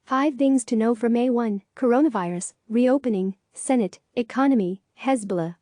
5 things to know for May 1, coronavirus, reopening, Senate, economy, Hezbollah.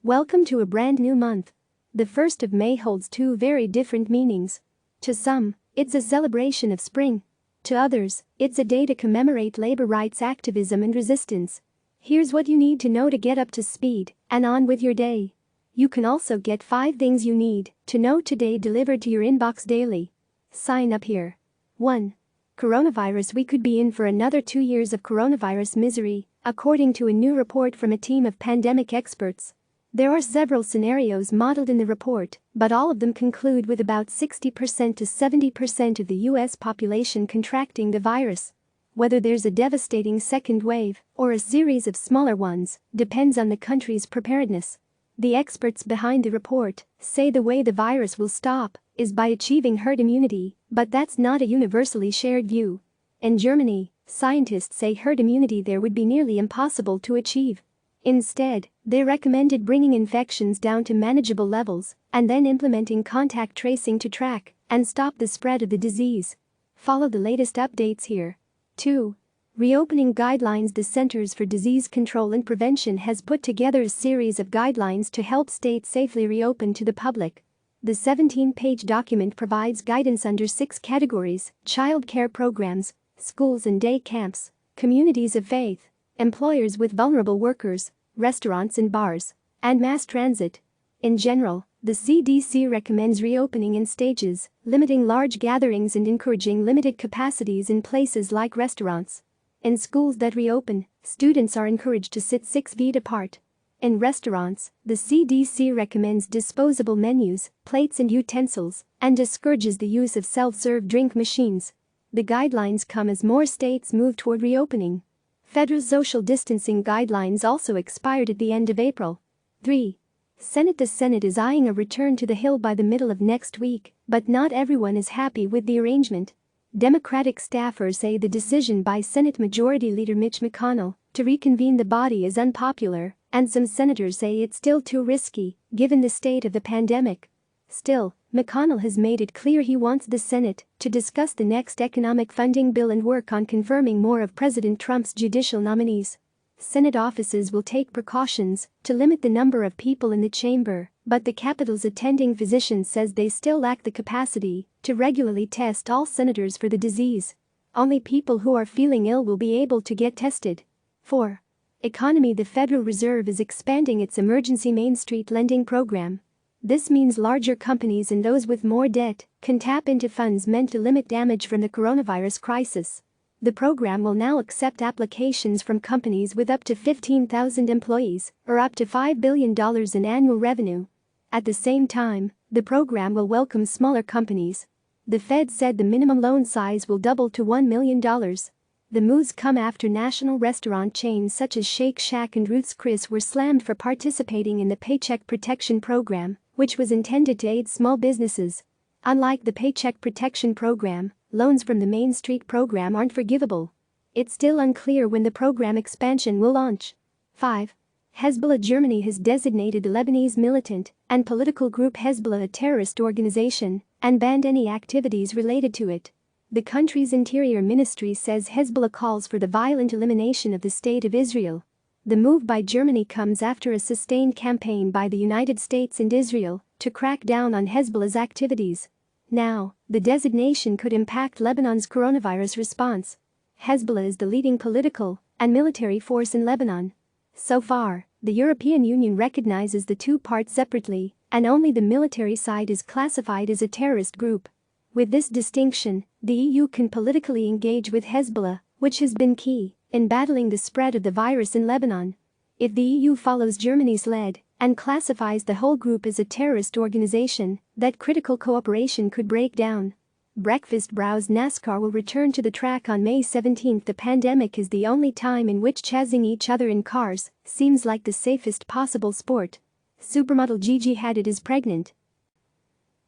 Welcome to a brand new month. The 1st of May holds two very different meanings. To some, it's a celebration of spring. To others, it's a day to commemorate labor rights activism and resistance. Here's what you need to know to get up to speed and on with your day. You can also get 5 things you need to know today delivered to your inbox daily. Sign up here. 1. Coronavirus. We could be in for another 2 years of coronavirus misery, according to a new report from a team of pandemic experts. There are several scenarios modeled in the report, but all of them conclude with about 60% to 70% of the U.S. population contracting the virus. Whether there's a devastating second wave or a series of smaller ones depends on the country's preparedness. The experts behind the report say the way the virus will stop is by achieving herd immunity, but that's not a universally shared view. In Germany, scientists say herd immunity there would be nearly impossible to achieve. Instead, they recommended bringing infections down to manageable levels and then implementing contact tracing to track and stop the spread of the disease. Follow the latest updates here. 2. Reopening guidelines. The Centers for Disease Control and Prevention has put together a series of guidelines to help states safely reopen to the public. The 17-page document provides guidance under 6 categories: child care programs, schools and day camps, communities of faith, employers with vulnerable workers, restaurants and bars, and mass transit. In general, the CDC recommends reopening in stages, limiting large gatherings and encouraging limited capacities in places like restaurants. In schools that reopen, students are encouraged to sit 6 feet apart. In restaurants, the CDC recommends disposable menus, plates and utensils, and discourages the use of self-serve drink machines. The guidelines come as more states move toward reopening. Federal social distancing guidelines also expired at the end of April. 3. Senate. The Senate is eyeing a return to the Hill by the middle of next week, but not everyone is happy with the arrangement. Democratic staffers say the decision by Senate Majority Leader Mitch McConnell to reconvene the body is unpopular, and some senators say it's still too risky, given the state of the pandemic. Still, McConnell has made it clear he wants the Senate to discuss the next economic funding bill and work on confirming more of President Trump's judicial nominees. Senate offices will take precautions to limit the number of people in the chamber, but the Capitol's attending physician says they still lack the capacity to regularly test all senators for the disease. Only people who are feeling ill will be able to get tested. 4. Economy. The Federal Reserve is expanding its emergency Main Street lending program. This means larger companies and those with more debt can tap into funds meant to limit damage from the coronavirus crisis. The program will now accept applications from companies with up to 15,000 employees or up to $5 billion in annual revenue. At the same time, the program will welcome smaller companies. The Fed said the minimum loan size will double to $1 million. The moves come after national restaurant chains such as Shake Shack and Ruth's Chris were slammed for participating in the Paycheck Protection Program, which was intended to aid small businesses. Unlike the Paycheck Protection Program, loans from the Main Street program aren't forgivable. It's still unclear when the program expansion will launch. 5. Hezbollah. Germany has designated the Lebanese militant and political group Hezbollah a terrorist organization and banned any activities related to it. The country's interior ministry says Hezbollah calls for the violent elimination of the State of Israel. The move by Germany comes after a sustained campaign by the United States and Israel to crack down on Hezbollah's activities. Now, the designation could impact Lebanon's coronavirus response. Hezbollah is the leading political and military force in Lebanon. So far, the European Union recognizes the two parts separately, and only the military side is classified as a terrorist group. With this distinction, the EU can politically engage with Hezbollah, which has been key in battling the spread of the virus in Lebanon. If the EU follows Germany's lead and classifies the whole group as a terrorist organization, that critical cooperation could break down. Breakfast bros. NASCAR will return to the track on May 17. The pandemic is the only time in which chasing each other in cars seems like the safest possible sport. Supermodel Gigi Hadid is pregnant.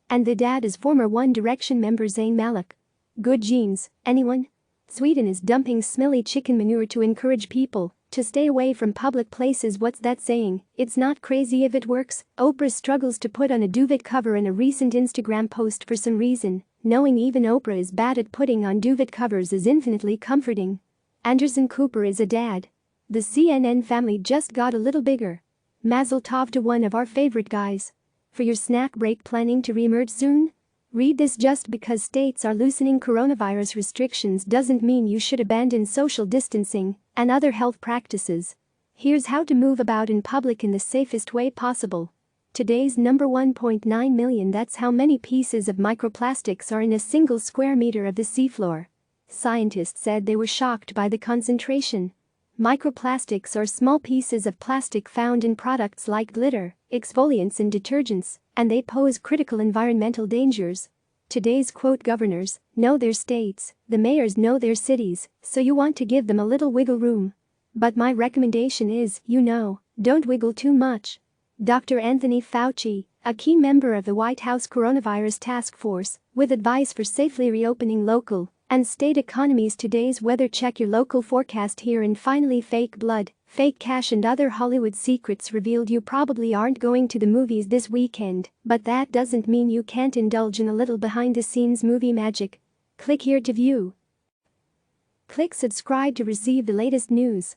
And the dad is former One Direction member Zayn Malik. Good genes, anyone? Sweden is dumping smelly chicken manure to encourage people to stay away from public places. What's that saying? It's not crazy if it works. Oprah struggles to put on a duvet cover in a recent Instagram post for some reason. Knowing even Oprah is bad at putting on duvet covers is infinitely comforting. Anderson Cooper is a dad. The CNN family just got a little bigger. Mazel tov to one of our favorite guys. For your snack break planning to reemerge soon? Read this: just because states are loosening coronavirus restrictions doesn't mean you should abandon social distancing and other health practices. Here's how to move about in public in the safest way possible. Today's number 1.9 million, that's how many pieces of microplastics are in a single square meter of the seafloor. Scientists said they were shocked by the concentration. Microplastics are small pieces of plastic found in products like glitter, exfoliants and detergents, and they pose critical environmental dangers. Today's quote: governors know their states, the mayors know their cities, so you want to give them a little wiggle room. But my recommendation is, don't wiggle too much. Dr. Anthony Fauci, a key member of the White House Coronavirus Task Force, with advice for safely reopening local and state economies. Today's weather: check your local forecast here. And finally, fake blood, fake cash and other Hollywood secrets revealed. You probably aren't going to the movies this weekend, but that doesn't mean you can't indulge in a little behind-the-scenes movie magic. Click here to view. Click subscribe to receive the latest news.